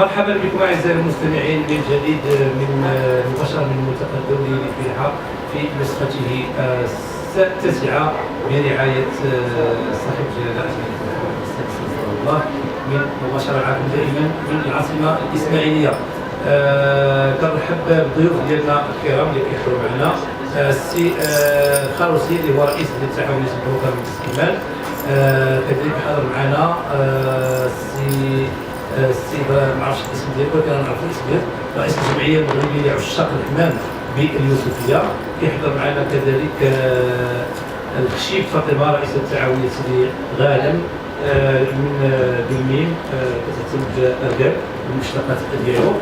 مرحبا بكم اعزائي المستمعين من جديد من مباشره من الملتقى الدولي للفلاحه في نسخته التاسعه برعايه صاحب الجلاله الله من مباشره معكم دائما من العاصمه الاسماعيليه. كنرحب بالضيوف ديالنا الكرام اللي كيحضروا معنا السي خاروسي اللي هو رئيس التعاونيه البروكه من الاستكمال. كذلك حاضر معنا السي ما عرفتش الاسم ديالو ولكن انا نعرف الاسم ديالو، رئيس الجمعيه المغربيه لعشاق الحمام باليوسفيه. كيحضر معنا كذلك الخشيب فاطمه رئيسه التعاونيه سيدي غانم من بالميم كتعتمد ارقام المشتقات ديالو.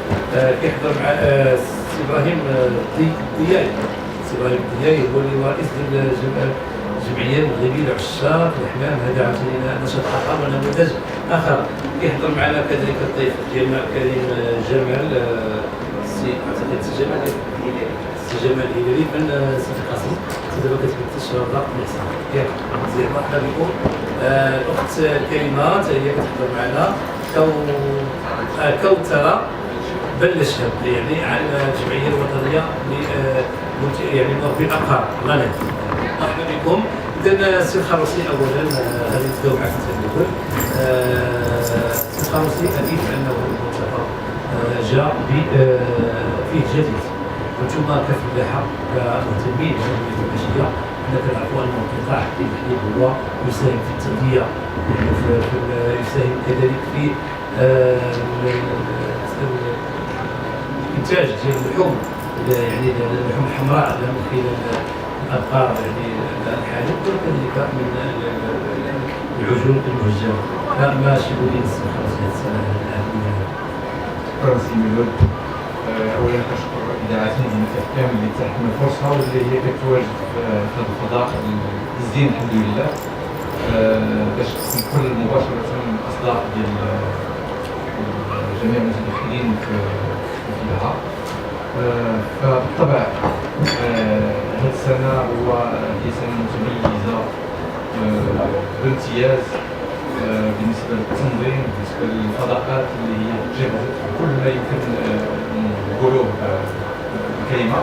كيحضر مع السي ابراهيم دياي. السي ابراهيم دياي هو اللي رئيس الجمعيه المغربيه لعشاق الحمام. هذا عاوتاني نشاط اخر ونموذج اخر. كيحضر معنا كذلك الضيف ديالنا الكريم جمال السي اعتقد السي جمال الهلالي من سيدي قاسم. دابا كتبت الشهاده الاحسان. ياك مزيان مرحبا بكم. الاخت الكريمه حتى هي كتحضر معنا كوثر بلشها يعني عن الجمعيه الوطنيه يعني مربي الابقار غنم. مرحبا بكم. اذا السي الخاروسي اولا غادي نبداو معك انت الاول. السي الخاروسي اكيد انه الملتقى جاء فيه جديد، وانتم كفلاحه كمهتمين بالجمعيه الفلاحيه حنا كنعرفوا ان القطاع الحليب هو يساهم في التغذيه، يساهم كذلك في الانتاج ديال اللحوم، يعني اللحوم الحمراء من خلال الابقار يعني الحالب، وكذلك من العجول المهجنه. فما شبه السي الخاروسي هذه السنه؟ شكرا سي ميلود. اولا كنشكر اذاعه المملكه كامل اللي تحت من الفرصه واللي هي كتواجد في هذا الفضاء الزين الحمد لله باش تكون مباشره الاصداء ديال جميع المتدخلين فيها. فبالطبع هذه السنه هي سنه متميزه بامتياز بالنسبه للتنظيم، بالنسبه للفضاءات اللي هي جهزت كل ما يمكن نقولوه بكلمه،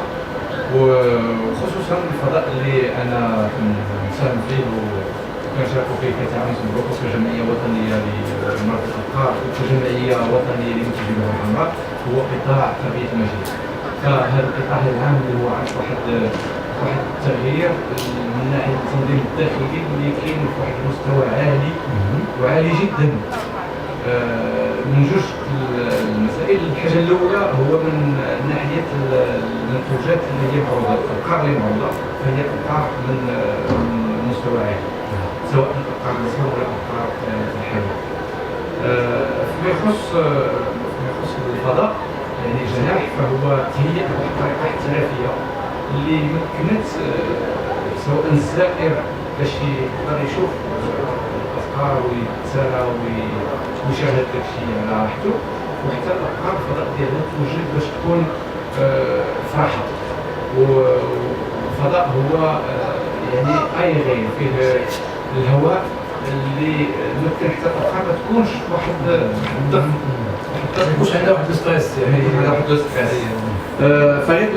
وخصوصا الفضاء اللي انا كنساهم فيه وكنشارك فيه كتعاون بروكوس كجمعيه وطنيه لمربى الابقار وكجمعيه وطنيه لمنتجي اللحوم الحمراء، هو قطاع تربيه المجلس. فهذا القطاع العام اللي هو عاش واحد التغيير من ناحيه التنظيم الداخلي اللي كاين في واحد المستوى عالي وعالي جدا من جوج المسائل. الحاجه الاولى هو من ناحيه المنتوجات اللي هي معروضه، الابقار اللي معروضه فهي ابقار من مستوى عالي، سواء الابقار النساء ولا ابقار الحيوان. فيما يخص الفضاء يعني جناح، فهو تهيئ بطريقه احترافيه اللي مكنت سواء الزائر باش يقدر يشوف الافكار ويتسالى ويشاهد داكشي على راحته، وحتى الافكار الفضاء ديالنا توجد باش تكون في راحه. والفضاء هو يعني غير فيه الهواء اللي ممكن حتى الافكار ما تكونش واحد الضغط، واش عندها واحد الستريس يعني عندها واحد الستريس. فغير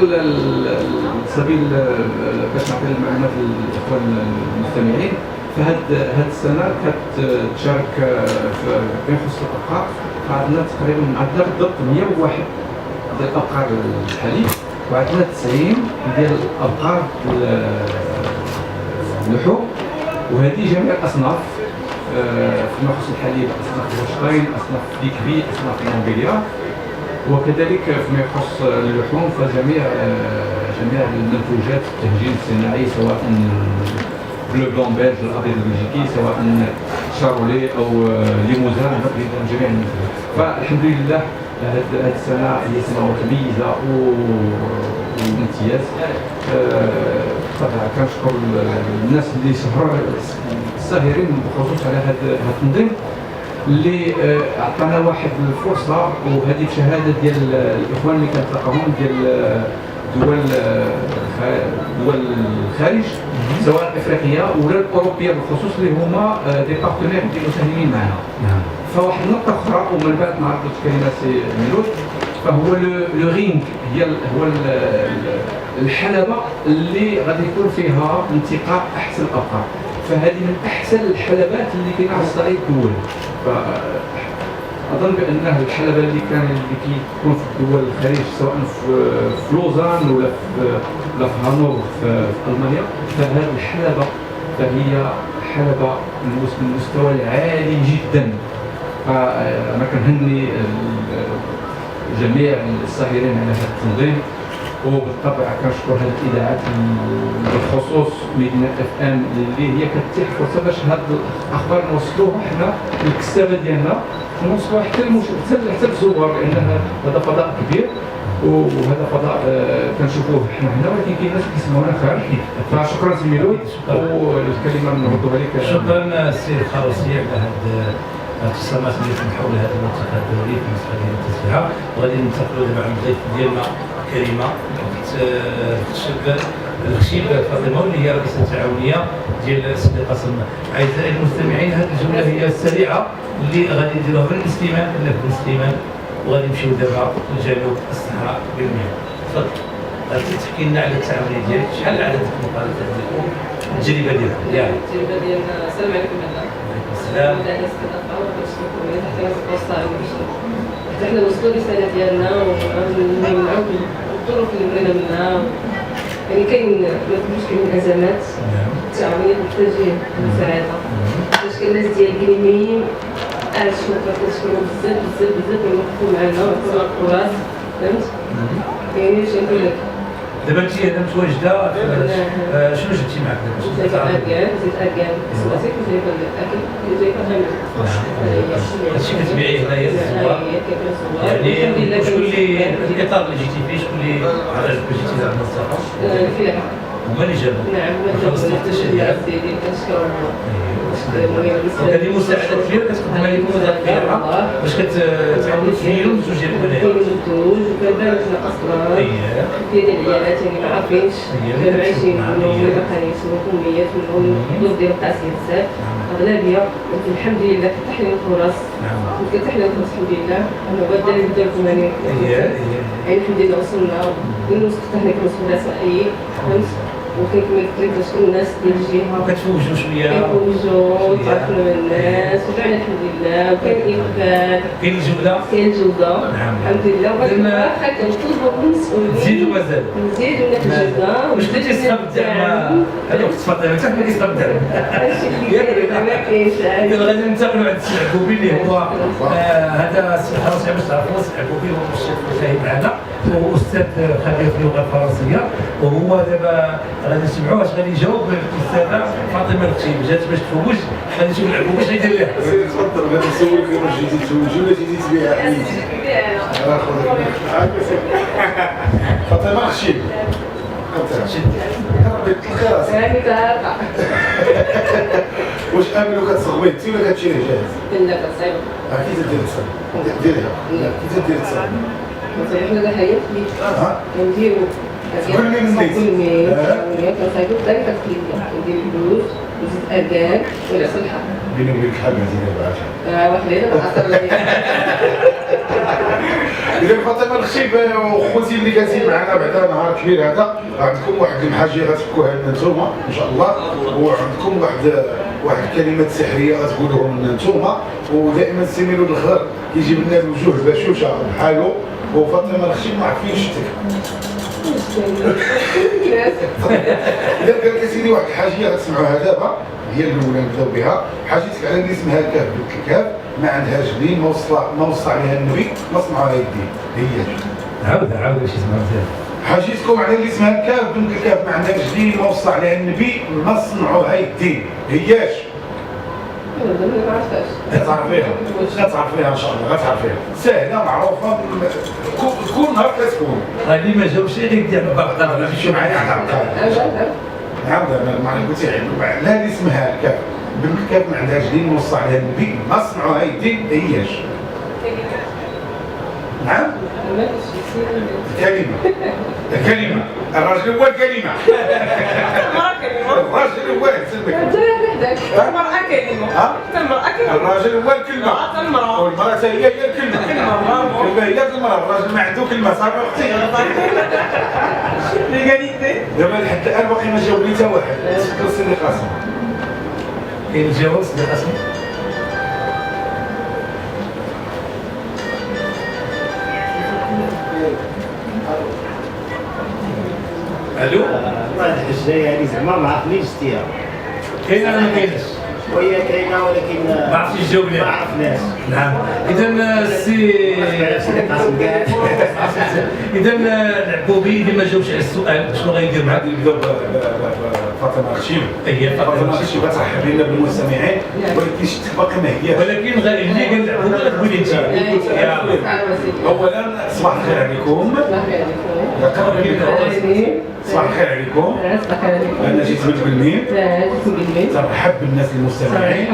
سبيل باش نعطي المعلومات للاخوان المستمعين، فهاد السنه كتشارك فيما يخص الابقار، فعندنا تقريبا عندنا بالضبط 101 ديال الابقار الحليب، وعندنا 90 ديال الابقار اللحوم، وهذه جميع الاصناف فيما يخص الحليب، اصناف الهولشتاين، اصناف ديكبي، اصناف المونبيليار، وكذلك فيما يخص اللحوم فجميع المنتوجات التهجين الصناعي، سواء بلو بلون بيلج الابيض البلجيكي، سواء شارولي او ليموزان، جميع المنتوجات. فالحمد لله هذه السنه هي سنه متميزه وامتياز. طبعا كنشكر الناس اللي سهروا الساهرين بخصوص على هذا التنظيم اللي عطانا واحد الفرصه، وهذه بشهاده ديال الاخوان اللي كنتلاقاهم ديال دول الخارج، سواء الافريقيه ولا الاوروبيه بالخصوص، اللي هما دي بارتنير اللي مساهمين معنا. فواحد النقطة أخرى ومن بعد نعرض كلمات ميلود، فهو لو رينغ هو الحلبة اللي غادي يكون فيها انتقاء أحسن الأبقار، فهذه من أحسن الحلبات اللي كاينة على الصعيد الدولي. أظن بأنها الحلبة اللي كيكون في الدول الخليج سواء في لوزان ولا في هانوفر في ألمانيا، فهذه الحلبة فهي حلبة من المستوى العالي جدا. فأنا كنهني جميع الساهرين على هذا التنظيم، وبالطبع كنشكر هذه الاذاعات بالخصوص مدينه اف ام اللي هي كتتيح فرصه باش هاد الاخبار نوصلوها حنا للكسابه ديالنا ونوصلوها حتى للزوار، لان هذا فضاء كبير وهذا فضاء كنشوفوه حنا هنا، ولكن كاين ناس كيسمعونا خارج. فشكرا سي ميلود، والكلمه نردوها لك. شكرا سي الخاوسي على هذا الاتصالات اللي كانت حول هذا الملتقى الدولي في المسألة ديال التسبيحة. وغادي ننتقلوا دابا على الضيف ديالنا كريمه تشد الخشيب فاطمه واللي هي رئيسه التعاونيه ديال سيدي القاسم. اعزائي المستمعين، هذه الجمله هي السريعه اللي غادي نديروها من سليمان ولا في سليمان، وغادي نمشيو دابا لجنوب الصحراء بالمياه. تفضل غادي تحكي لنا على التعاونيه ديالك، شحال عدد المقالات ديالكم، التجربه ديالها؟ التجربه ديالنا. السلام عليكم. السلام. حنا نوصلوا الرساله ديالنا ونمنعوا الظروف اللي بغينا منها. يعني كاين ما تقولش كاين ازمات التعاونيه تحتاج المساعده، باش كاين الناس ديال كريمين عاشوا كنشكروا بزاف بزاف بزاف ويوقفوا معنا ويعطونا الفرص، فهمت؟ يعني اش نقول لك، دابا انت هنا متواجده شنو جبتي معك دابا؟ زيت اركان سواسيك وزيت الاكل زيت الغنم. هادشي كتبيعيه هنايا الزوار، يعني شكون اللي الاطار اللي جيتي فيه، شكون اللي عرفك باش جيتي لهاد المنطقه؟ الفلاحه. هما اللي جابوك؟ نعم ما خلصتي حتى شي ديال سيدي كنشكرهم. هذه مساعدة كبيرة كتقدمها لكم وزارة الفلاحة باش كتعاونوا تزينوا الزوج ديال البنات. الزوج وكذلك اصلا ديال العيالات اللي ما عارفينش كانوا عايشين منهم ما باقيينش الحكوميات والظروف ديال التعسير بزاف اغلبيه، ولكن الحمد لله فتح لنا الفرص. فتح لنا الفرص الحمد لله. انا بدا نبدا الكماني يعني الحمد لله وصلنا فتح لنا فرص صحيه، فهمت؟ وكيكمل قلت شكون الناس ديال الجهه كتفوجوا شويه، كنفوجوا تعرفنا من الناس وفعلا الحمد لله. وكاين إقبال، كاين الجوده، نعم الحمد لله. واخا كنطلبوا من المسؤولين نزيدوا مازال نزيدوا من الجوده. واش كنتي تسحب الدعم هذوك تفضل حتى كنتي تسحب الدعم؟ هادشي اللي كاين ما كاينش. دابا غادي ننتقلوا عند السي العكوبي اللي هو هذا السي الفرنسي باش تعرفوا. السي العكوبي هو الشيخ الفاهم معنا واستاذ خبير في اللغه الفرنسيه، وهو دابا غادي نسمعوه اش غادي يجاوب الاستاذه فاطمه الخشيب. جات باش تفوج، غادي نشوف العكوبي اش غيدير لها. تفضل غادي نسولك واش جيتي تزوجي ولا جيتي تبيعي حميتي؟ فاطمه الخشيب واش امن وكتصغبي انت ولا كتمشي جاهز؟ لا كتصايب. كيف ديري التصايب؟ ديريها كيف ديري التصايب؟ حنا لا حياه كنديرو كل من نيت كنصايبو الدار كتكليا ندير الفلوس وزيت اركان ولا صلحه. بيني وبينك شحال مزيان بعدا؟ واحد ليله بالعصر. إذا فاطمة الخشيب وخوتي اللي جالسين معنا بعدا نهار كبير هذا، عندكم واحد المحاجي غتفكوها لنا نتوما إن شاء الله، وعندكم واحد الكلمات سحرية غتقولوهم لنا نتوما، ودائما سي ميلود الخضر كيجيب لنا الوجوه البشوشة بحالو، وفاطمة الخشيب ما عرف فين شتك. إذا قال لك سيدي واحد الحاجية غتسمعوها دابا هي الأولى نبداو بها، حاجتك على اللي اسمها الكاف بنت الكاف، ما عندها جنين ما وصى عليها النبي ما صنعوها يدين، هي عاود واش اسمها مزيان. حاجتكم على اللي اسمها الكاف بنت الكاف ما عندها جنين ما وصى عليها النبي ما صنعوها يدين، هياش؟ ما عرفتهاش. غتعرفيها ان شاء الله، غتعرفيها سهله معروفه، كل نهار كتكون. اللي ما جاوبش غيدي على بعض ماشي معايا على نعم ما قلتي لا اللي اسمها الكاف بنت الكاف ما عندها جنين ما وصى عليها النبي ما صنعوها يدين، هياش؟ نعم؟ الكلمة الراجل هو الكلمة الراجل هو سلمك عندك المرأة كلمة حتى المرأة كلمة الراجل هو الكلمه حتى المرأة والمراه هي الكلمه الكلمه هي المراه الراجل ما عنده كلمه صافي اختي ليغاليتي دابا لحد الان باقي ما جاوب لي حتى واحد تفكر السيدي قاسم كاين الجواب سيدي قاسم؟ الو هاد الحجه يعني زعما ما عرفنيش شتيها كاين ولا ما كاينش؟ شويه كاينه ولكن ما عرفتش تجاوب ما ليها. عرفناش نعم اذا السي اذا العبوبي اللي ما جاوبش على السؤال شنو غيدير معاه؟ غادي نبداو بفاطمه الخشيب هي فاطمه الخشيب ترحب لنا بالمستمعين ولكن شتك باقي ما هياش ولكن اللي قال العبوبي غتقولي انت. اولا صباح الخير عليكم صباح الخير عليكم انا جيت من بالميم ترحب بالناس المستمعين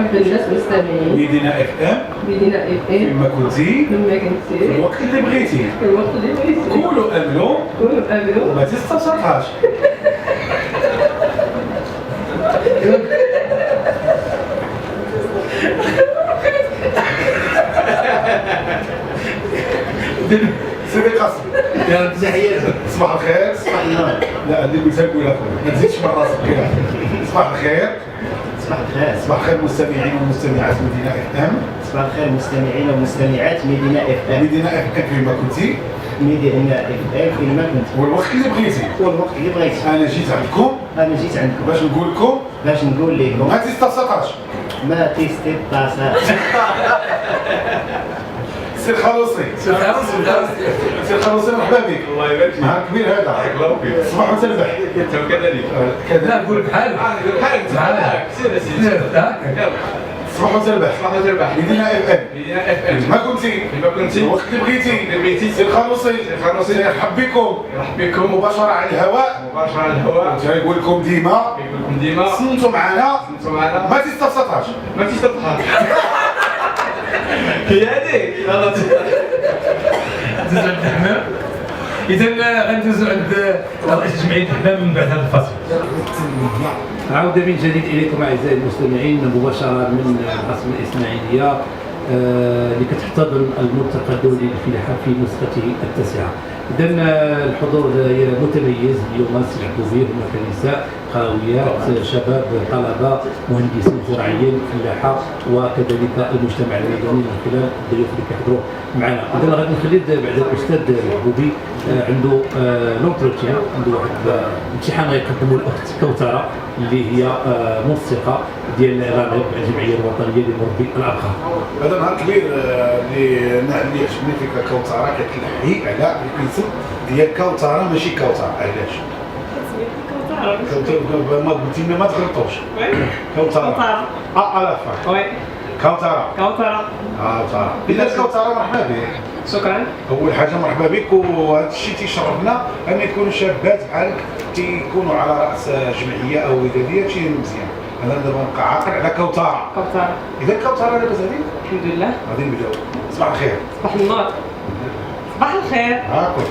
ميدينا اف ام فيما كنتي في الوقت اللي بغيتي قولوا املوا وما تستبسطهاش سيدي قاسم تحياتي صباح الخير صباح النور لا اللي قلتها نقولها خويا ما تزيدش من راسك كده صباح الخير صباح الخير صباح الخير مستمعين ومستمعات مدينة اف ام صباح الخير مستمعين ومستمعات مدينة اف ام مدينة اف ام فيما كنتي مدينة اف ام فيما كنت والوقت اللي بغيتي والوقت اللي بغيتي انا جيت عندكم انا جيت عندكم باش نقول لكم باش نقول لكم ما تستبسطهاش ما تستبطاساش سير خلوصي سير خلوصي مرحبا بك الله يبارك فيك. نهار كبير هذا الله يبارك صباح وتربح انت كذلك لا قول بحالك بحالك سير سير يلا صباح وتربح صباح وتربح مدينة اف ام مدينة اف ام ما كنتي فيما كنتي الوقت اللي بغيتي سير خلوصي نرحب بكم مرحبا بكم مباشرة على الهواء مباشرة على الهواء تيقول لكم ديما يقول لكم ديما صنتوا معنا انتم معنا ما تستبسطهاش ما فيش تضحك هي هذيك يلا دوز عند الحمام. اذا غندوزو عند رئيس جمعيه الحمام من بعد هذا الفصل. عودة من جديد اليكم اعزائي المستمعين مباشره من العاصمه الاسماعيليه اللي كتحتضن الملتقى الدولي للفلاحه في نسخته التاسعه. اذا الحضور متميز اليوم سيعبوا هما كنساء قرويات شباب طلبه مهندسين زراعيين فلاحه وكذلك المجتمع المدني من خلال الضيوف اللي كيحضروا معنا. اذا غادي نخلي بعد الاستاذ العبوبي عنده لونتروتيان عنده واحد امتحان غيقدموا الاخت كوثره اللي هي موثقه ديال الراغب الجمعيه الوطنيه لمربي الابقار. هذا نهار كبير اللي عجبني فيك كوثره كتلحي على الاسم ديال كوثره ماشي كوثر علاش؟ كوثر ما قلتي لنا ما تغلطوش كوثره لا فاك وي كوثره كوثرة كوثره اذا كوثره مرحبا بك شكرا اول حاجه مرحبا بك وهذا الشيء تيشرفنا ان يكونوا شابات بحالك تيكونوا على راس جمعيه او وداديه شيء مزيان. انا دابا نبقى عاقل على كوثره كوثرة اذا كوثره لاباس عليك الحمد لله غادي نبداو. صباح الخير صباح النور صباح الخير هاكوك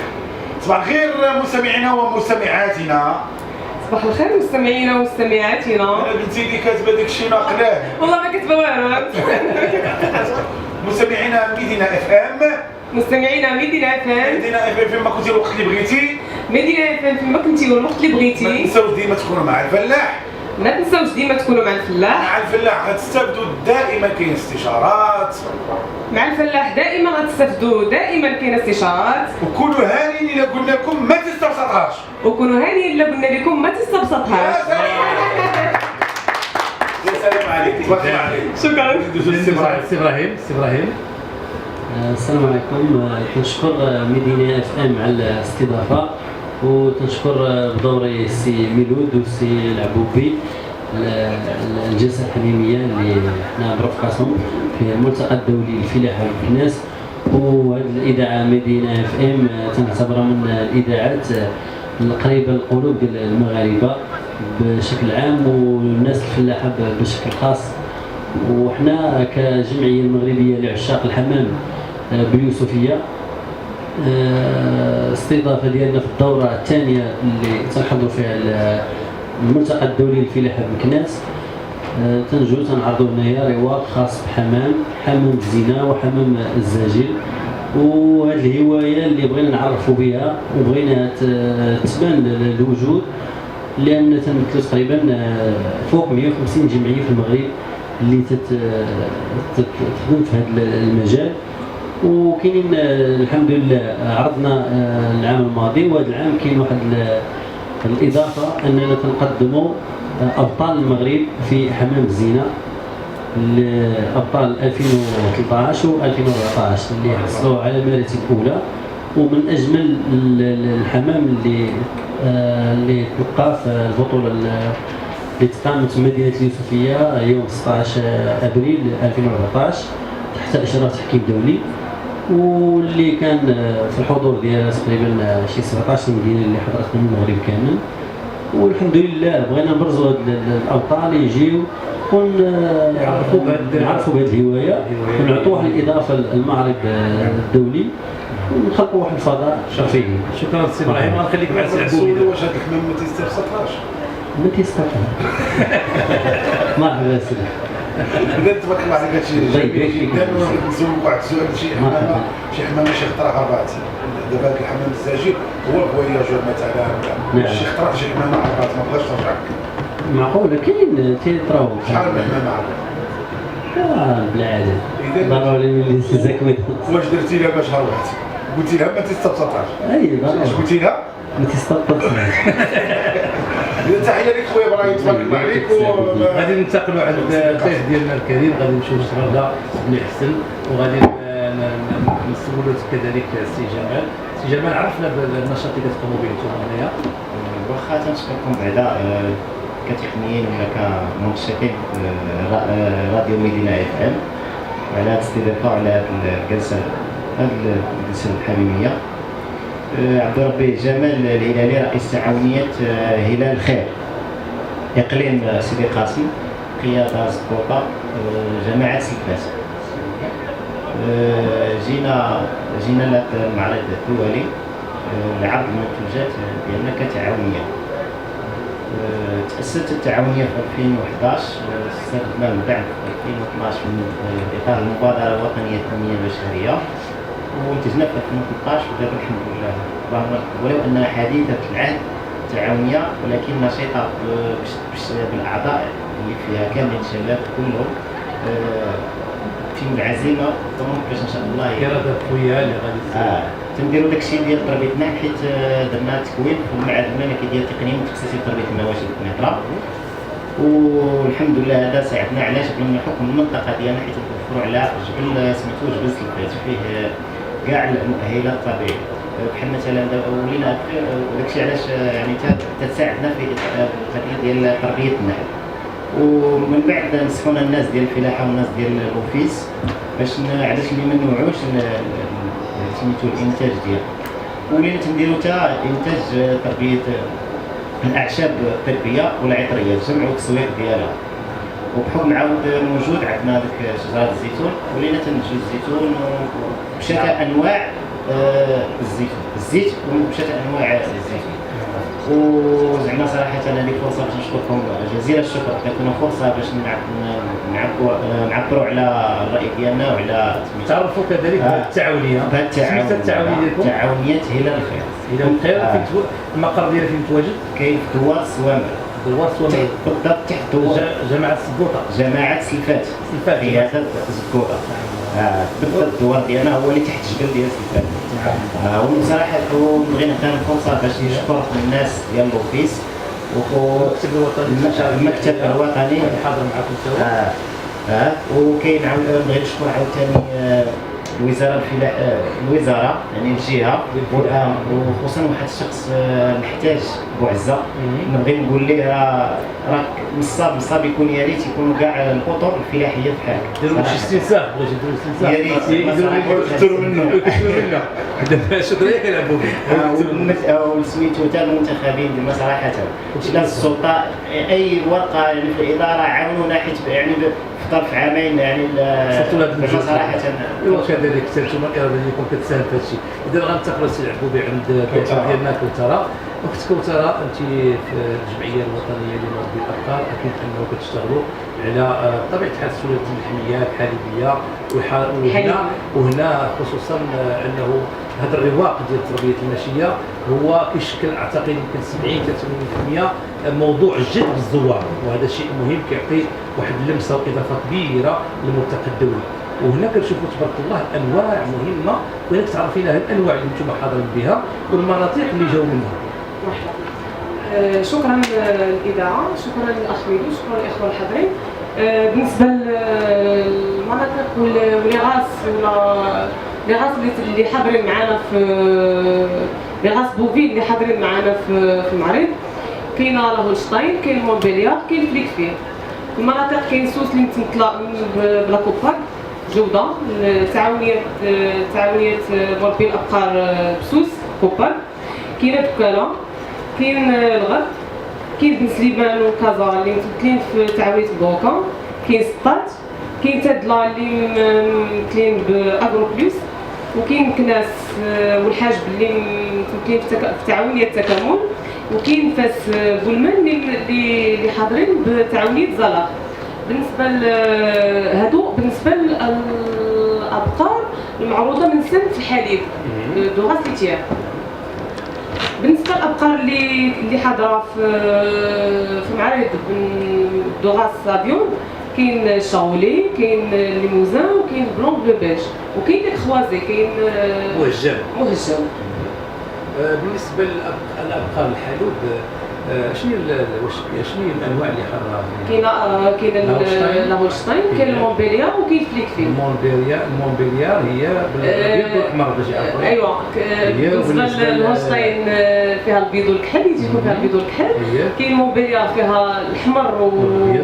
صباح الخير مستمعينا ومستمعاتنا. صباح الخير مستمعينا ومستمعاتنا. انا بنتي اللي كاتبه داك الشيء ناقلاه. والله ما كتبه والو. مستمعينا مدينه اف ام مستمعينا مدينة اف ام مدينه اف ام فيما كنتي الوقت اللي بغيتي. مدينة اف ام فيما كنتي والوقت اللي ما بغيتي. تنساوش ديما تكونوا مع الفلاح. ما تنساوش ديما تكونوا مع الفلاح. مع الفلاح غتستافدوا دائما كاين استشارات مع الفلاح دائما غتستافدوا دائما كاين استشارات. وكونوا هانيين الا قلنا لكم ما تستبسطهاش. وكونوا هانيين الا قلنا لكم ما تستبسطهاش. يا سلام عليك تبارك الله عليك. شكرا. سي ابراهيم السلام عليكم. تنشكر مدينة اف ام على الاستضافة وتنشكر بدوري السي ميلود والسي العبوبي الجلسة الحميمية اللي حنا برفقتهم في الملتقى الدولي للفلاحة والكناس. وهذه الإذاعة مدينة اف ام تنعتبرها من الإذاعات القريبة للقلوب ديال المغاربة بشكل عام والناس الفلاحة بشكل خاص. وحنا كجمعية المغربية لعشاق الحمام باليوسفية استضافة ديالنا في الدورة الثانية اللي تنحضروا فيها الملتقى الدولي للفلاحة بالكناس تنعرضوا هنايا رواق خاص حمام الزينه وحمام الزاجل. وهذه الهوايه اللي بغينا نعرفوا بها وبغينا تبان الوجود، لان تنمثلوا تقريبا فوق 150 جمعيه في المغرب اللي تخدم في هذا المجال. وكاينين الحمد لله عرضنا العام الماضي، وهذا العام كاين واحد الاضافه اننا تنقدموا ابطال المغرب في حمام الزينه، ابطال 2013 و2014 اللي حصلوا على المراتب الاولى. ومن اجمل الحمام اللي تلقى في البطوله اللي تقامت في مدينه اليوسفيه يوم 16 ابريل 2014 تحت اشراف تحكيم دولي، واللي كان في الحضور ديالها تقريبا شي 17 مدينه اللي حضرت من المغرب كامل. والحمد لله بغينا نبرزوا هاد الابطال يجيو ونعرفوا بهذه الهوايه ونعطوا واحد الاضافه للمعرض الدولي ونخلقوا واحد الفضاء شرفي. شكرا سي ابراهيم، غنخليك مع سي عبوبي. واش هذا الحمام ما تيستفسطلاش؟ ما تيستطيع. مرحبا سيدي. بدا تبارك الله عليك هادشي جميل جدا. ونسولك واحد السؤال، شي حمامه شي اختراع ربات دابا هذا الحمام الزاجل هو الفواياجور مثلا شي اختراع شي حمامه ربات ما بغاش ترجعك معقوله كاين تيطراو شحال من حمامه ربات بالعاده ضروري ملي تزكوي. واش درتي لها باش هربت؟ قلتي لها ما تستبسطهاش. اي اش قلتي لها؟ ما تستبسطهاش. تحيه لك خويا ابراهيم، تبارك الله عليك. غادي ننتقلوا على الضيف ديالنا الكريم، غادي نمشيو للشرده بن حسن، وغادي نسولوا كذلك السي جمال. سي جمال، عرفنا بالنشاط اللي كتقوموا به نتوما هنايا. واخا تنشكركم بعدا كتقنيين ولا كمنشطين راديو مدينه اف ام وعلى هذه الاستضافه وعلى هذه الجلسه الحميميه. عبد الربي جمال الهلالي رئيس تعاونيه هلال الخير اقليم سيدي قاسم قياده سقوطه جماعه سلفات. جينا لهذا المعرض الدولي لعرض المنتوجات ديالنا كتعاونيه. تأسست التعاونيه في 2011 استفدنا من بعد في 2012 من اطار المبادره الوطنيه التنميه البشريه، وانتجنا في 2013 ودابا الحمد لله ولو انها حديثه العهد تعاونيه ولكن نشيطه بالاعضاء اللي فيها كاملين الشباب كلهم في العزيمه باش ان شاء الله اراده قويه اللي غادي تنديروا داكشي ديال تربيه النحل، حيت درنا تكوين في المعهد الملكي ديال التقنيه المتخصصه في تربيه المواشي بالقنيطره. والحمد لله هذا ساعدنا علاش من حكم المنطقه ديالنا، حيت كنوفروا على جبل سميتو جبل سلفات فيه كاع المؤهلات الطبيعيه. بحال مثلا ولينا داكشي علاش يعني تساعدنا في القضيه ديال تربيه النحل. ومن بعد نصحونا الناس ديال الفلاحه والناس ديال الاوفيس باش علاش اللي ما نوعوش سميتو الانتاج ديالو. ولينا تنديرو حتى انتاج تربيه الاعشاب الطبيه والعطريه، الجمع والتسويق ديالها. وبحكم عاود موجود عندنا ديك شجره الزيتون، ولينا تنتجو الزيتون بشتى انواع الزيت وبشتى انواع الزيتون. وزعما صراحه هذه فرصه باش نشكركم جزيل الشكر، عطيتونا فرصه باش نعبروا على الراي ديالنا وعلى تعرفوا كذلك بالتعاونيه. تعاونيه هلال الخير. هلال الخير المقر ديالها فين متواجد؟ كاين في دوار سوامر. بالضبط تحت دوار جماعه السبوطه. جماعه سلفات. قياده الزكوطه. بالضبط الدوار ديالنا هو اللي تحت الجبل ديال سلفات. وصراحه بغينا نغتنم الفرصه باش نشكر الناس ديال الاوفيس المكتب الوطني حاضر معكم سوا. وكاين بغيت نشكر عاوتاني الوزاره يعني الجهه، والان وخصوصا واحد الشخص محتاج بوعزه نبغي نقول ليه راك نصاب يكون يا ريت يكونوا كاع الاطر الفلاحيه بحالك. ديروا شي استنساخ، بغيت يديروا استنساخ يا ريت يكثروا منه شكرا لك العبوا وسميتو حتى المنتخبين ديما صراحه شنا السلطه اي ورقه في الاداره عاونونا، حيت يعني في ظرف عامين يعني صراحه كذلك انتم الاراده ديالكم كتساهم في هذا الشيء. اذا غننتقلوا سي العبوبي عند الضيفه ديالنا كوثره. اخت كوثره، انت في الجمعيه الوطنيه لمربي الابقار، اكيد انه كتشتغلوا على طبيعه الحال السلالات اللحميه الحليبيه وهنا خصوصا انه هذا الرواق ديال تربيه الماشيه هو كيشكل اعتقد يمكن 70-80% موضوع جد بالزوار، وهذا شيء مهم كيعطي واحد اللمسه واضافه كبيره للملتقى الدولي. وهنا كنشوفوا تبارك الله الانواع مهمه، وهناك تعرفي لها الانواع اللي انتم حاضرين بها والمناطق اللي جاوا منها. شكرا للاذاعه، شكرا للاخ ميدو، شكرا للاخوه الحاضرين. بالنسبه للمناطق والغاس لي غاس اللي حاضرين معنا في لي غاس بوفيل اللي حاضرين معنا في المعرض، كاينه لاهولشتاين، كاين مونبيليار، كاين فليكفير. المناطق كاين سوس اللي متمثله بلا كوباك جوده، تعاونيه مربي الابقار بسوس كوباك، كاينه بكاله، كاين الغرب، كاين بن سليمان وكازا اللي متمثلين في تعاونيه بوكا، كاين سطات، كاين تادلا اللي ممثلين باغرو بلوس، وكاين كناس والحاج اللي ممثلين في تعاونيه التكامل، وكاين فاس بولمان اللي حاضرين بتعاونيه زلاق. بالنسبه للابقار المعروضه من سن في الحليب دوغاس ليتير. بالنسبه للابقار اللي حاضره في معرض دوغاس افيون، كاين الشاولي، كاين ليموزان، وكاين بلون بلو بيج، وكاين الخوازي، كاين مهجم. بالنسبه للابقار الحلوب شنو الانواع اللي حاضره؟ كاين لاهولشتاين، كاين المونبيليار، وكاين فليكفيل. المونبيليار هي بالابيض والاحمر باش يعرفوا. ايوا بالنسبه للهولشتاين فيها البيض والكحل، يجيكم فيها البيض والكحل. كاين المونبيليار فيها الاحمر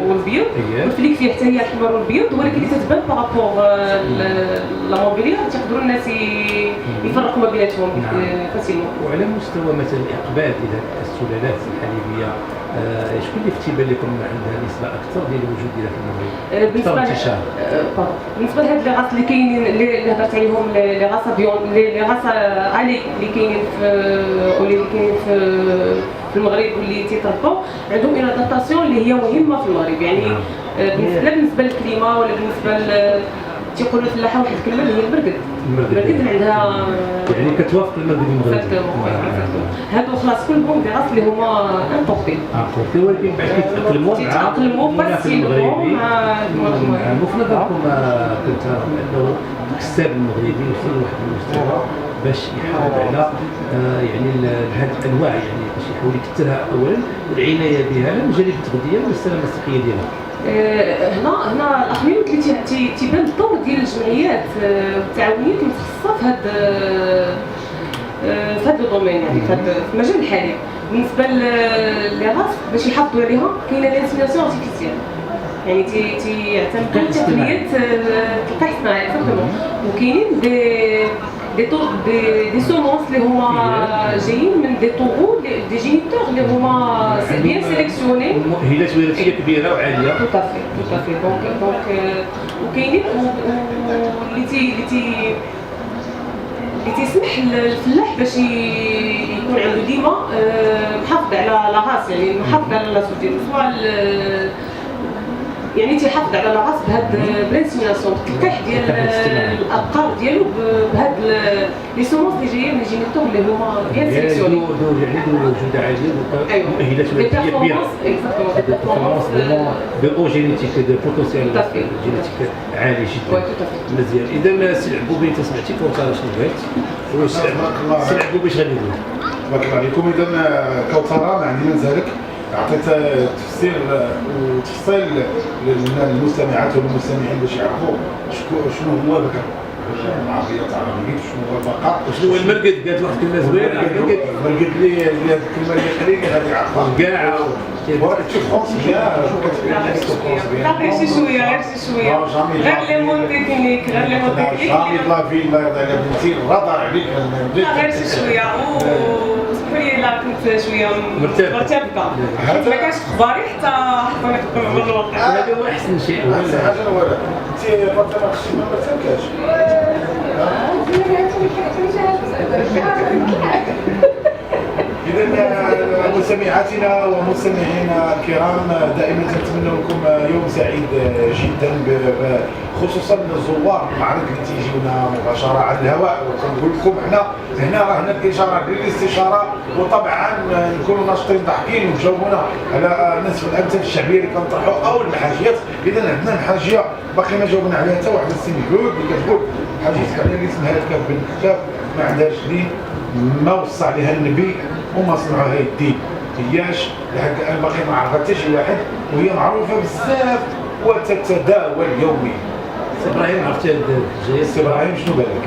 والبيض، والفليكفيل حتى هي الاحمر والبيض، ولكن اللي تتبان بارابور لا مونبيليار تقدروا الناس يفرقوا ما بيناتهم فاسيلمون. وعلى مستوى مثلا الاقبال الى السلالات الحليبيه، شكون اللي في تيبان لكم عندها نسبه اكثر ديال الوجود ديالها في المغرب؟ بالنسبه لهاد لي غاس اللي كاينين اللي هضرت عليهم، لي غاس افيون، لي غاس علي اللي كاينين في المغرب واللي تيتربوا عندهم اون ادابتاسيون اللي هي مهمه في المغرب. يعني لا بالنسبه للكليما ولا بالنسبه تيقولوا الفلاحه واحد الكلمه اللي هي المرقد عندها، يعني كتوافق المرقد المغربي. هادو خلاص كلهم دي غاس اللي هما امبورتي، ولكن بعد كيتاقلموا فاسيلمون مع في نظركم كنتعرف انه الكتاب المغربي وصل لواحد المستوى باش يحافظ على يعني هذه الانواع، يعني باش يحاول يكثرها اولا والعنايه بها لا من جانب التغذيه ولا السلامه الصحيه ديالها. هنا الاخ ميلود اللي تيبان الدور ديال الجمعيات والتعاونيات المتخصصه في هذا الدومين، يعني في المجال الحالي. بالنسبه لي غاس باش يحافظوا عليها كاينه لانسيناسيون ارتيفيسيال، يعني تيعتمدوا تقنيه التلقيح الصناعي اكزاكتومون. وكاينين دي سومونس اللي هما جايين من دي طوغو دي جينيتور اللي هما بيان سيليكسيوني، مؤهلات وراثيه كبيره وعاليه. توتافي دونك وكاينين اللي تيسمح للفلاح باش يكون عنده ديما محافظ على لاغاس، يعني محافظ على لاصوص ديالو، سواء يعني تيحافظ على لاغاس بهاد الانسيميناسيون التلقيح ديال الابقار ديالو بهاد لي سومونس اللي جايين من جينيتور اللي هما بيان سيليكسيوني، يعني جوده عاليه ومؤهلات وراثيه كبيره. اكزاكتومون دو جينيتيك دو بوتونسيال جينيتيك عالي جدا. مزيان. اذا سي العبوبي انت سمعتي كوثر شنو قالت؟ سي العبوبي اش غادي يقول؟ بارك الله عليكم. اذا كوثر ما عندنا نزالك عطيت تفسير وتفصيل للمستمعات والمستمعين باش يعرفوا شنو هو ذكر العربيه تاع المرقد، شنو هو البقاء وشنو هو المرقد. قالت واحد الكلمه زوينه، المرقد اللي هذه الكلمه اللي خليني غادي يعرفها كاع شوف فرونس كاع غير شي شويه غير لي مون تكنيك جامي لا في لا يضيع بنتي الرادار عليك غير شي شويه. اسمحوا لي لا كنت شويه مرتبكه، ما كانش اخباري حتى حطوني في الواقع. هذا هو احسن شيء. احسن حاجه هو هذا. انت برك ما خصكش ما مرتبكاش. إذا مستمعاتنا ومستمعينا الكرام، دائما نتمنى لكم يوم سعيد جدا، خصوصا الزوار المعرض اللي تيجيونا مباشره على الهواء. وكنقول لكم احنا هنا راهنا الاشاره للاستشاره، وطبعا نكونوا ناشطين ضاحكين وتجاوبونا على نصف الامثله الشعبيه اللي كنطرحوا او المحاجيات. اذا عندنا محاجيه باقي ما جاوبنا عليها حتى واحد السيميلود اللي كتقول حاجيتك على اللي اسمها الكاف بالكتاب ما عندهاش دين، ما وصى عليها النبي وما صنعوها الدين. هياش لحد الان باقي ما عرفت حتى شي واحد، وهي معروفه بزاف وتتداول يوميا. سي ابراهيم عرفتي هاد الجايه؟ سي ابراهيم شنو بالك؟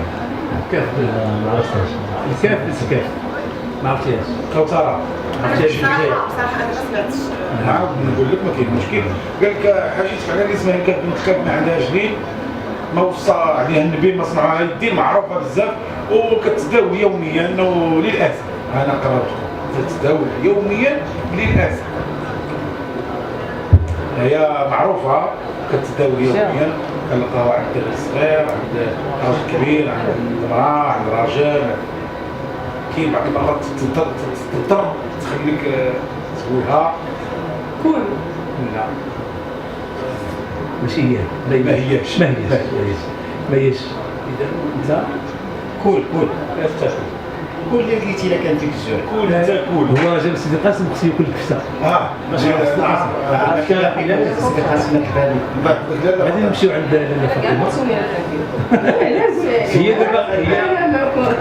الكاف ما عرفتهاش. الكاف بالسكاف ما عرفتيهاش؟ كوثره عرفتي هاد الجايه؟ بصراحه انا ما سمعتش. نعاود نقول لك ما كاين مشكل. قال لك حاجيتك على اللي اسمها الكاف بالكتاب ما عندهاش دين، ما وصى عليها النبي ما صنعوها الدين، معروفه بزاف وكتداول يوميا وللاسف. انا قراتكم تتداول يوميا للاسف. هي معروفه كتداول يوميا، كنلقاوها عند الصغير، عند راجل كبير، عند المراه، عند الراجل. كاين بعض المرات تضطر تخليك تقولها كل لا ماشي هي، ما هياش ما هياش. اذا انت كول افتح كل اللي لقيتي الا كان فيك الجوع كول انت كول. هو جاب سيدي قاسم خصو ياكل الكفته. ماشي عرفت الى سيدي قاسم كذلك. غادي نمشيو عند لاله فاطمه. هي دابا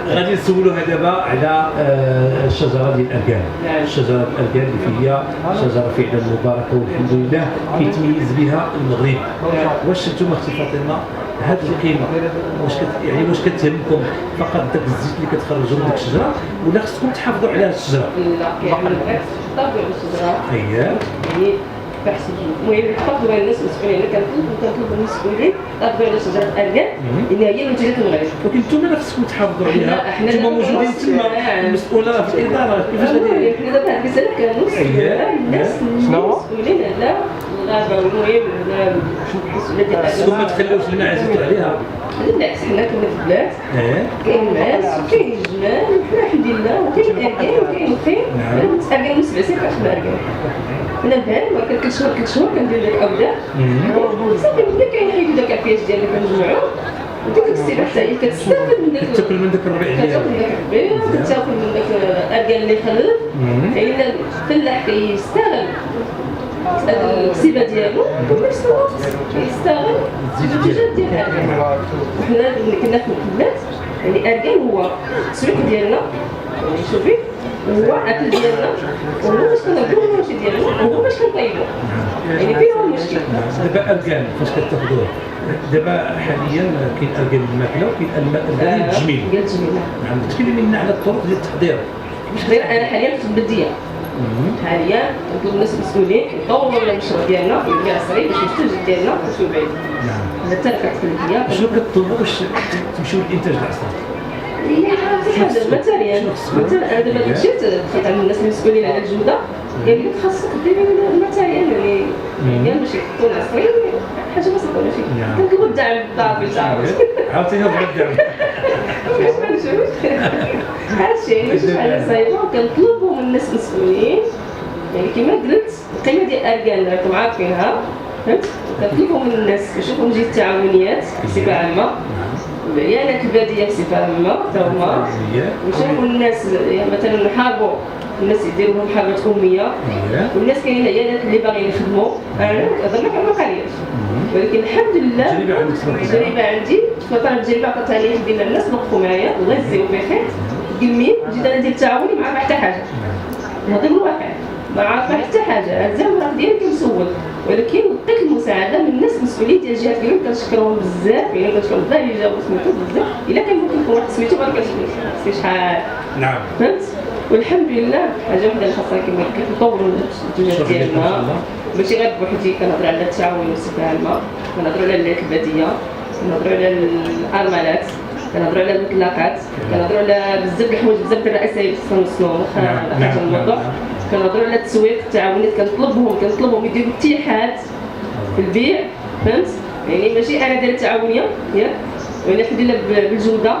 غادي نسولوها دابا على الشجره ديال الاركان. الشجره ديال الاركان اللي هي شجره فعلا مباركه والحمد لله كيتميز بها المغرب. واش انتم اختي فاطمه هذه القيمه واش كتهمكم فقط داك الزيت اللي كتخرجوا من ديك الشجره، ولا خصكم تحافظوا على هذه الشجره؟ لا كيعمل بالعكس طبيعي الشجره اييه يعني بحسب المهم تفضلوا على الناس المسؤولين. انا كنطلب من المسؤولين تفضلوا على شجره الاركان ان هي منتجات المغرب. ولكن انتم لا خصكم تحافظوا عليها، حنا انتم موجودين تما المسؤوله في الاداره. كيفاش غادي حنا دابا هاد السنه كنوصلوا الناس المسؤولين على الغابه، والمهم المسؤوليه ديال خصكم ما تخليوش الماء يزيدوا عليها؟ بالعكس حنا كنا في البلاد ايه كاين الماس وكاين الجمال الحمد لله، وكاين الاركان وكاين الخير. انا متاركان من 7 سنين كنخدم اركان. انا بحال كل شهور كندير لك اوردر صافي ملي كيحيدوا داك الكياس ديالنا كنجمعوه، وديك السيره حتى هي كتستافد من داك كتاكل من داك الربيع ديالها، كتاكل من داك الربيع، كتاكل من داك الاركان اللي خلف. لان الفلاح كيستغل الكسيبه ديالو وفي نفس الوقت كيستغل المنتوجات ديال الاركان. وحنا اللي كنا في البلاد يعني اركان هو التسويق ديالنا، يعني شوفي هو الاكل ديالنا، وهو باش كناكلو الماشي ديالنا، وهو باش كنطيبو. يعني فين هو المشكل؟ دابا اركان فاش كتاخذوه دابا حاليا كاين اركان الماكله وكاين اركان التجميل. ديال التجميل نعم، تكلمي لنا على الطرق ديال التحضير. انا حاليا في البلديه، حاليا كنطلب الناس المسؤولين يطوروا لنا المشروع ديالنا ويولي عصري باش المنتوج ديالنا يمشيو بعيد. نعم، حتى انا كنت في البلديه شنو كتطلبوا باش تمشيو للانتاج العصري؟ مثلا انا دابا مشيت دخلت عند الناس المسؤولين على الجوده، قال لي خاصك ديري الماتيريال يعني ماشي يحطوا العصري حاجه بسيطه ماشي كنطلبوا الدعم بالضبط. عاوتاني ربع الدعم. باش ما نشوفش هادشي ماشي حاجه صعيبه. كنطلبوا من الناس المسؤولين يعني كما قلت القيمه ديال الاركان راكم عارفينها، فهمت؟ كنطلبوا من الناس يشوفوا نجي التعاونيات بصفه عامه، العيالات الباديه بصفه عامه حتى هما ويشوفوا الناس يعني مثلا نحاربوا الناس يديروا لهم حربات اميه، والناس كاينين العيالات اللي باغيين يخدموا. انا كنهضر لك على الواقعيات، ولكن الحمد لله التجربه عندي فطرت التجربه عطاتها لي ديال الناس وقفوا معايا الله يجزيهم بخير. قلمي جيت انا ندير تعاوني ما عارفه حتى حاجه، نهضر بالواقع ما عارفه حتى حاجه. هاد الزمره ديالي كنسول، ولكن لقيت المساعده من الناس المسؤولين ديال الجهات كلهم كنشكرهم بزاف. يعني كنشكر الله اللي جاوبوا سميتو بزاف. الا كان ممكن يكون واحد سميتو ما كنسميش شحال. نعم، فهمت؟ والحمد لله حاجه وحده اللي خاصها كما قلت لك نطوروا المنتوجات ديالنا ماشي غير بوحدي. كنهضر على التعاون بصفه عامه، كنهضروا على العيالات الباديه، كنهضروا على الارملات، كنهضروا على المطلقات، كنهضروا على بزاف د الحوايج بزاف د الرئاسات اللي خصنا نوصلوهم واخا هذا الموضوع. كنهضروا على التسويق التعاونات، كنطلبهم يديروا اتحاد في البيع، فهمت؟ يعني ماشي انا دايره تعاونيه ياك، ولكن الحمد لله بالجوده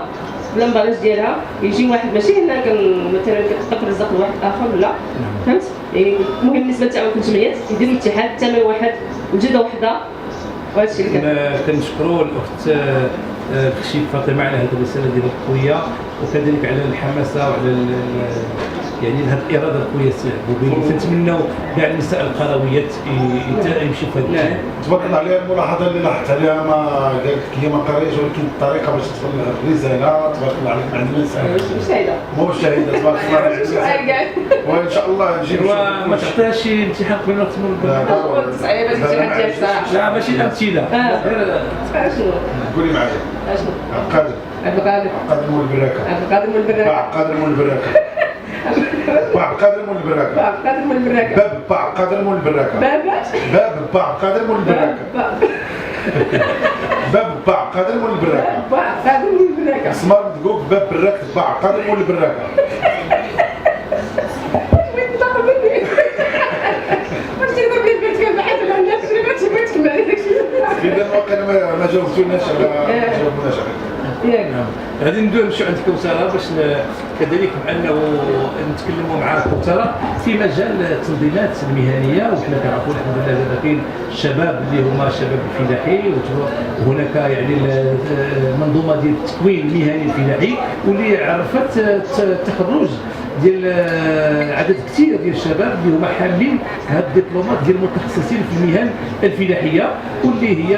بلا مبالاش ديالها يجي واحد ماشي هنا مثلا كتبقى كترزق لواحد اخر ولا فهمت. يعني المهم بالنسبه للتعاون في الجمعيات يديروا اتحاد الثمن واحد وجهه وحده وهذا الشيء اللي كنشكروا الاخت بخشي فاطمه على هذه الرساله ديال القويه وكذلك على الحماسه وعلى يعني هذه الاراده القويه السي عبوبي. تنتمنوا كاع النساء القرويات يمشيوا في هذا الجهه. تبارك الله عليها. الملاحظه اللي لاحظت عليها ما قالت هي ما قريتش ولكن الطريقه باش تدخل الرساله تبارك الله عليك ما عندنا نسال شاهده مو شاهده تبارك الله عليك. وان شاء الله نجي ما تعطيهاش شي امتحان قبل ما نختموا لا ماشي الامثله. قولي معايا عبد القادر مول البراكه. عبد القادر مول البراكه. عبد القادر مول البراكه. باب عبد القادر مول البراكه. باب عبد القادر مول البراكه. باب عبد القادر مول البراكه. سمار مدقوق باب براك عبد القادر مول البراكه. إذا ما جاوبتوناش غادي ندوي نمشيو عند كوثر باش كذلك بانه نتكلموا مع كوثر في مجال التنظيمات المهنيه. وحنا كنعرفوا الحمد لله دابا كاين الشباب اللي هما شباب الفلاحي وهناك يعني المنظومه ديال التكوين المهني الفلاحي واللي عرفت التخرج ديال عدد كثير ديال الشباب اللي هما حاملين هاد الدبلومات ديال المتخصصين في المهن الفلاحيه واللي هي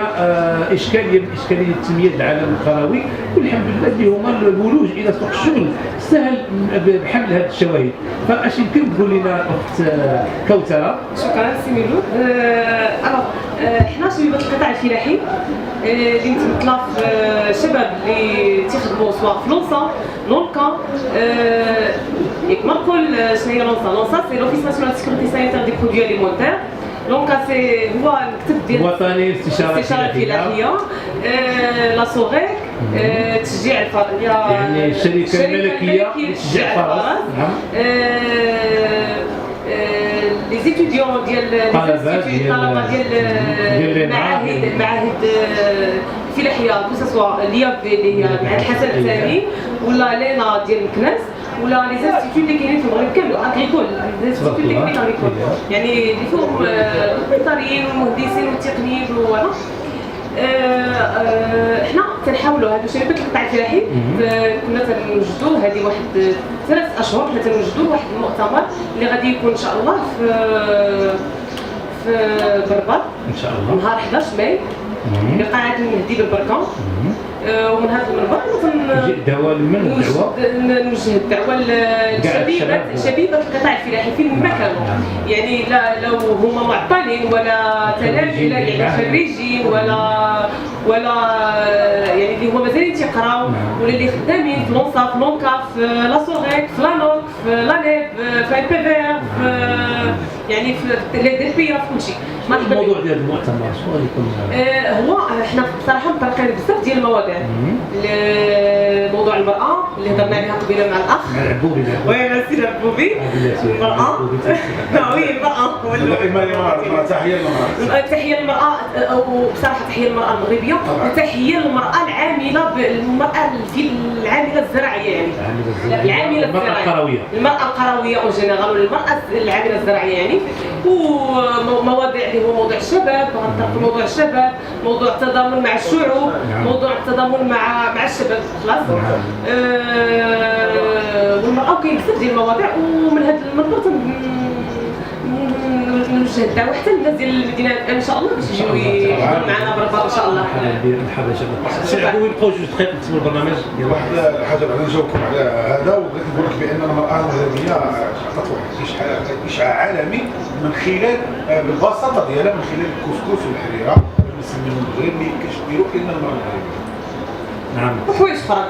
اشكاليه من اشكاليه تنميه العالم القروي. والحمد لله اللي هما الولوج الى سوق الشغل سهل بحمل هذه الشواهد. فاش يمكن تقول لنا اخت كوثر؟ شكرا سي ميلود. حنا شبيبه القطاع الفلاحي اللي متمثله في شباب اللي تيخدموا سواء في لونسا لونكا ياك ما نقول شنو هي لونسا سي لوفيس ناسيونال دو سيكوريتي سانيتير دي برودوي اليمونتير. لونكا سي هو المكتب ديال الوطني للاستشارات الفلاحيه. لا سوغيك تشجيع الفرد يعني الشركه الملكيه تشجيع الفرد. لي زيتيديون ديال الطلبه ديال المعاهد الفلاحيه كو سوا لياب اللي هي معهد الحسن الثاني ولا لينا ديال مكناس ولا لي زانستيتيو اللي كاينين في المغرب كامل اغريكول لي زانستيتيو اللي كاينين اغريكول يعني اللي فيهم البيطريين والمهندسين والتقنيين وهذا. احنا تنحاولوا هذو شركه القطاع الفلاحي كنا تنوجدوا هذه واحد 3 اشهر حنا تنوجدوا واحد المؤتمر اللي غادي يكون ان شاء الله في بربر ان شاء الله نهار 11 ماي بقاعه المهدي بالبركه. ومن هذا المنبر نوجه الدعوه لشبيبه القطاع الفلاحي فين ما كانوا يعني لو هما معطلين ولا تلاميذ يعني خريجين ولا يعني اللي هما مازالين تيقراو ولا اللي خدامين في لونسا في لونكا في لا سوغيك في لانوك في لانيب في البي في يعني في لي دي بي في كلشي. الموضوع ديال المؤتمر شنو غادي يكون؟ هو احنا بصراحه مطرقين بزاف ديال المواضيع. موضوع المراه اللي هضرنا عليها قبيله مع الاخ العبوبي وي سي العبوبي المراه وي المراه تحيه للمراه وبصراحه تحيه للمراه المغربيه وتحيه للمراه العامله العامله الزراعيه يعني العامله الزراعيه المراه القرويه اون جينيرال والمراه العامله الزراعيه يعني. ومواضيع اللي هو موضوع الشباب غنطرقوا موضوع الشباب موضوع التضامن مع الشعوب موضوع التضامن مع الشباب خلاص. والمراه كاين بزاف ديال المواضيع ومن هذا المنبر نوجه الدعوه حتى للناس ديال المدينه ان شاء الله باش يجيو يكونوا معنا بربر ان شاء الله. مرحبا شباب. سي عبوبي نبقاو جوج دقائق نكتبوا البرنامج ديال واحد الحاجه بغيت نجاوبكم على هذا وبغيت نقول لك بان المراه المغربيه عطات واحد اشعاع عالمي من خلال بالبساطه ديالها من خلال الكسكس والحريره المسلمين المغرب اللي كيشبهوا ان المراه المغربيه. نعم وحوايج اخرى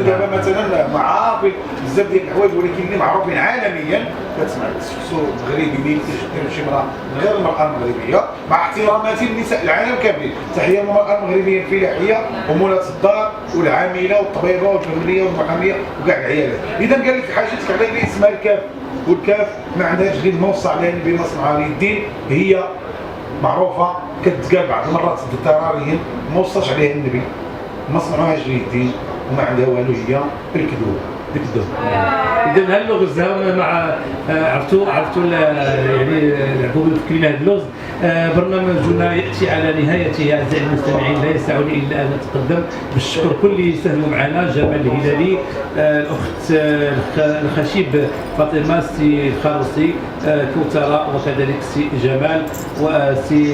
دابا مثلا معروفين بزاف ديال الحوايج ولكن اللي معروفين عالميا كتسمع السكسو المغربي اللي كيدير شي مراه غير المراه المغربيه مع احتراماتي للنساء العالم كاملين. تحيه للمراه المغربيه الفلاحيه ومولات الدار والعامله والطبيبه والفنيه والمحاميه وكاع العيالات. اذا قال لك حاجتك على اللي اسمها الكاف والكاف ما عندهاش غير موصى عليها النبي مصنع اليدين هي معروفه كتقال بعض المرات ضراريا ما وصاش عليها النبي ما صنعوهاش اليدين وما عندها والو، هي الكذوب. اذا هاللغز مع عرفتوا يعني لعبوا بالكلمه هذا اللغز. برنامجنا ياتي على نهايته اعزائي المستمعين، لا يسعني الا ان اتقدم بالشكر كل اللي ساهموا معنا: جمال الهلالي، الاخت الخشيب فاطمه، السي الخالصي، كوثره، وكذلك السي جمال، وسي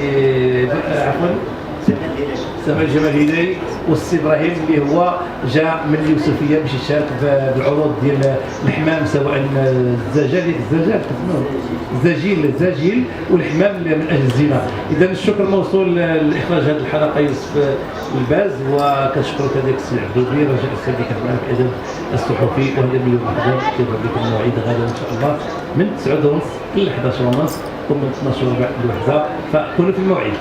سماح جمال الهلالي، والسي ابراهيم اللي هو جاء من اليوسفيه باش يشارك بالعروض ديال الحمام، سواء الزجاجيل والحمام من اجل الزنا. اذا الشكر موصول لاخراج هذه الحلقه يوسف الباز، وكنشكر كذلك السي عبدوبي رجاء السيد كان في الاذن الصحفي. وهذا اليوم الحضور كيف بكم الموعد غدا ان شاء الله من 9:30 ل 11:30 ومن 12:15 للوحده، فكونوا في الموعد.